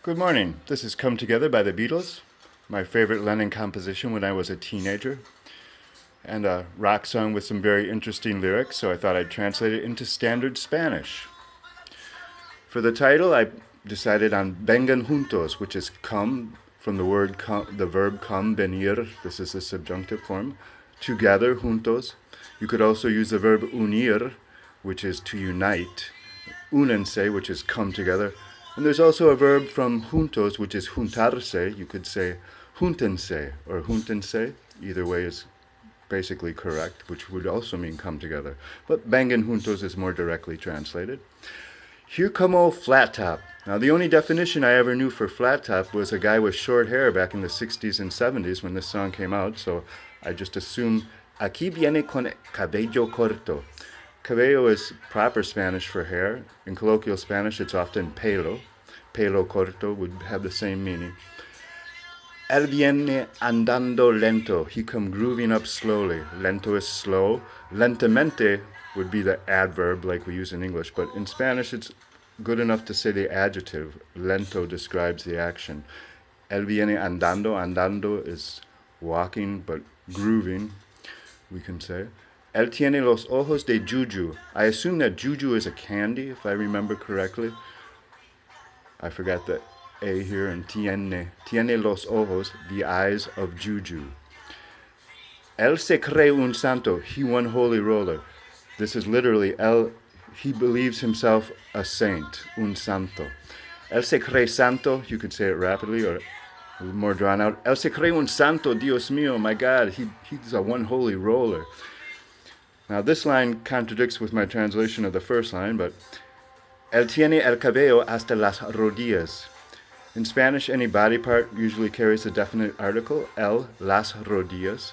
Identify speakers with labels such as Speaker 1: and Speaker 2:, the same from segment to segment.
Speaker 1: Good morning. This is Come Together by the Beatles, my favorite Lennon composition when I was a teenager, and a rock song with some very interesting lyrics, so I thought I'd translate it into standard Spanish. For the title, I decided on Vengan Juntos, which is come, from the verb come, venir, this is the subjunctive form, together, juntos. You could also use the verb unir, which is to unite, únense, which is come together. And there's also a verb from juntos, which is juntarse. You could say júntense or júntense. Either way is basically correct, which would also mean come together. But vengan juntos is more directly translated. Here como flat top. Now, the only definition I ever knew for flat top was a guy with short hair back in the 60s and 70s when this song came out, so I just assumed aquí viene con cabello corto. Cabello is proper Spanish for hair. In colloquial Spanish, it's often pelo. Pelo corto would have the same meaning. Él viene andando lento. He come grooving up slowly. Lento is slow. Lentamente would be the adverb like we use in English, but in Spanish it's good enough to say the adjective. Lento describes the action. Él viene andando. Andando is walking, but grooving, we can say. Él tiene los ojos de juju. I assume that juju is a candy, if I remember correctly. I forgot the A here, and tiene. Tiene los ojos, the eyes of juju. Él se cree un santo. He one holy roller. This is literally, he believes himself a saint, un santo. Él se cree santo, you could say it rapidly or a little more drawn out. Él se cree un santo, Dios mío, my God, he's a one holy roller. Now this line contradicts with my translation of the first line, but él tiene el cabello hasta las rodillas. In Spanish, any body part usually carries a definite article, el, las rodillas.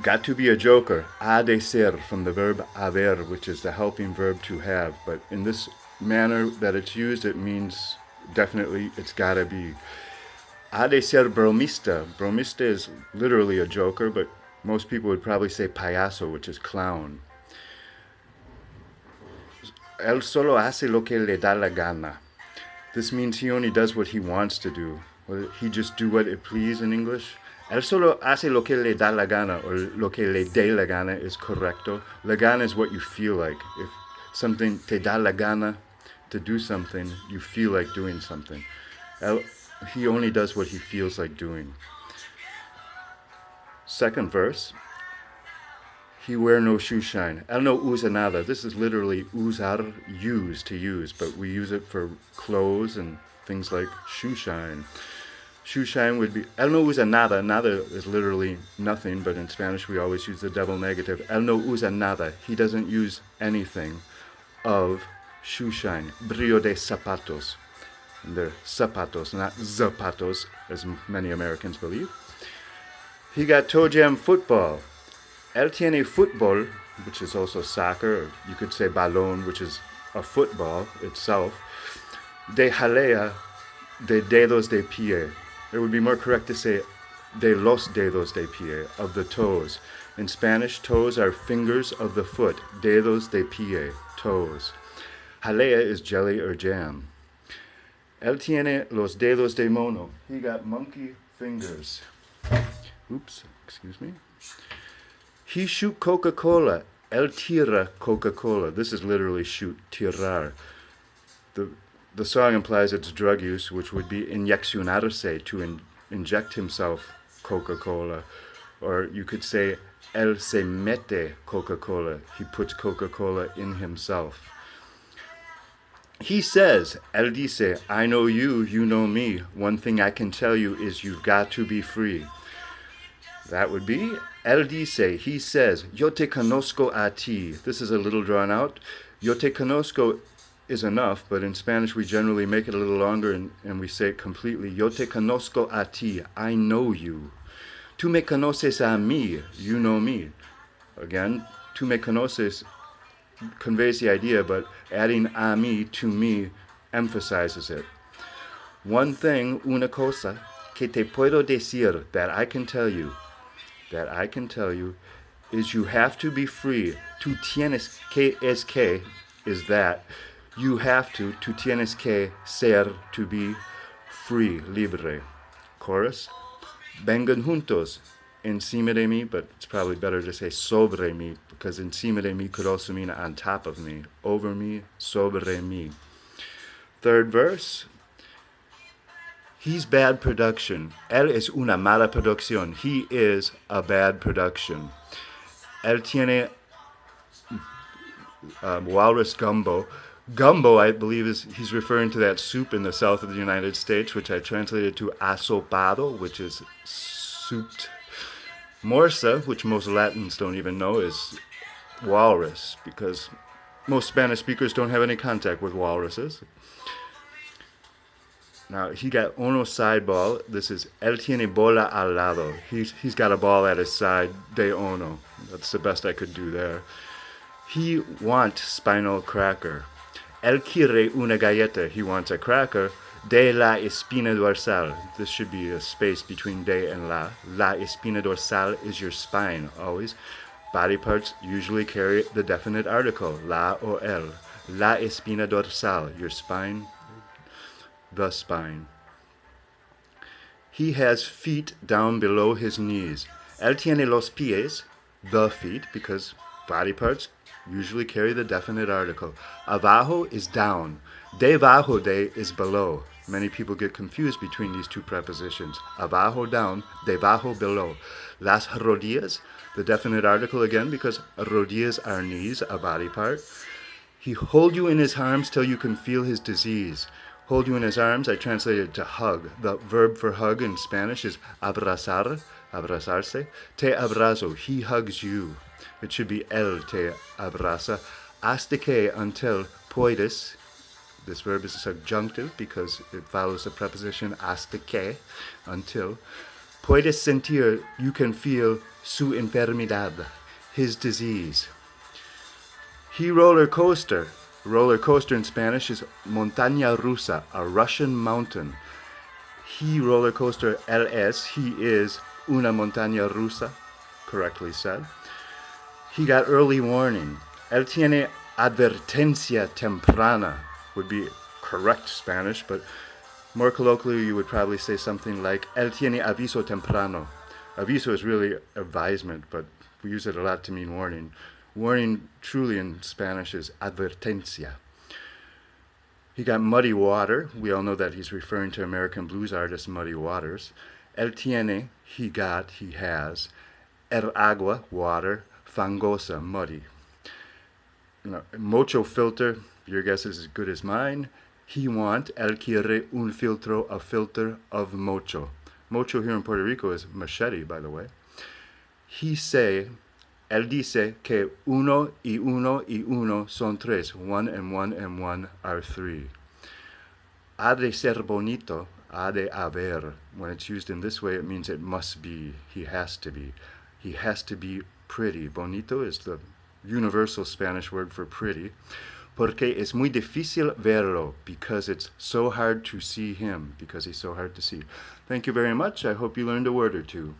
Speaker 1: Got to be a joker, ha de ser, from the verb haber, which is the helping verb to have. But in this manner that it's used, it means definitely it's gotta be. Ha de ser bromista. Bromista is literally a joker, but most people would probably say payaso, which is clown. Él solo hace lo que le da la gana. This means he only does what he wants to do. Well, he just do what it please in English. Él solo hace lo que le da la gana, or lo que le dé la gana is correcto. La gana is what you feel like. If something te da la gana to do something, you feel like doing something. He only does what he feels like doing. Second verse. He wear no shoe shine. Él no usa nada. This is literally usar, use, to use, but we use it for clothes and things like shoe shine. Shoe shine would be, él no usa nada. Nada is literally nothing, but in Spanish we always use the double negative. Él no usa nada. He doesn't use anything of shoe shine. Brillo de zapatos. And they're zapatos, not zapatos, as many Americans believe. He got toe jam football. Él tiene fútbol, which is also soccer, or you could say balón, which is a football itself. De jalea de dedos de pie. It would be more correct to say de los dedos de pie, of the toes. In Spanish, toes are fingers of the foot. Dedos de pie, toes. Jalea is jelly or jam. Él tiene los dedos de mono. He got monkey fingers. Oops, excuse me. He shoot Coca-Cola. Él tira Coca-Cola. This is literally shoot, tirar. The song implies it's drug use, which would be inyeccionarse, to inject himself Coca-Cola. Or you could say, él se mete Coca-Cola. He puts Coca-Cola in himself. He says, él dice, I know you, you know me. One thing I can tell you is you've got to be free. That would be, él dice, he says, yo te conozco a ti. This is a little drawn out. Yo te conozco is enough, but in Spanish we generally make it a little longer and we say it completely. Yo te conozco a ti. I know you. Tú me conoces a mí. You know me. Again, tú me conoces conveys the idea, but adding a mí to me emphasizes it. One thing, una cosa, que te puedo decir, that I can tell you, is you have to be free. Tú tienes que es that. You have to, tú tienes que ser, to be free, libre. Chorus, vengan juntos, encima de mí, but it's probably better to say sobre mí, because encima de mí could also mean on top of me, over me, sobre mí. Third verse, he's bad production. Él es una mala producción. He is a bad production. Él tiene walrus gumbo. Gumbo, I believe, he's referring to that soup in the south of the United States, which I translated to asopado, which is souped. Morsa, which most Latins don't even know, is walrus, because most Spanish speakers don't have any contact with walruses. Now, he got uno side ball. This is él tiene bola al lado. He's got a ball at his side, de uno. That's the best I could do there. He want spinal cracker. Él quiere una galleta. He wants a cracker de la espina dorsal. This should be a space between de and la. La espina dorsal is your spine, always. Body parts usually carry the definite article, la or el. La espina dorsal, your spine, the spine. He has feet down below his knees. Él tiene los pies, the feet, because body parts usually carry the definite article. Abajo is down. Debajo de is below. Many people get confused between these two prepositions. Abajo, down, debajo, below. Las rodillas, the definite article again, because rodillas are knees, a body part. He hold you in his arms till you can feel his disease. Hold you in his arms, I translated to hug. The verb for hug in Spanish is abrazar, abrazarse. Te abrazo, he hugs you. It should be él te abraza. Hasta que, until, puedes. This verb is a subjunctive because it follows the preposition hasta que, until. Puedes sentir, you can feel su enfermedad, his disease. He roller coaster. Roller coaster in Spanish is montaña rusa, a Russian mountain. He roller coaster, él es, he is una montaña rusa, correctly said. He got early warning. Él tiene advertencia temprana, would be correct Spanish, but more colloquially you would probably say something like él tiene aviso temprano. Aviso is really advisement, but we use it a lot to mean warning. Warning truly in Spanish is advertencia. He got muddy water. We all know that he's referring to American blues artist Muddy Waters. Él tiene, he got, he has. El agua, water. Fangosa, muddy. Mocho filter, your guess is as good as mine. He want, él quiere un filtro, a filter of mocho. Mocho here in Puerto Rico is machete, by the way. He say, él dice que uno y uno son tres. One and one are three. Ha de ser bonito, ha de haber. When it's used in this way, it means it must be. He has to be. He has to be pretty. Bonito is the universal Spanish word for pretty. Porque es muy difícil verlo, because it's so hard to see him, because he's so hard to see. Thank you very much. I hope you learned a word or two.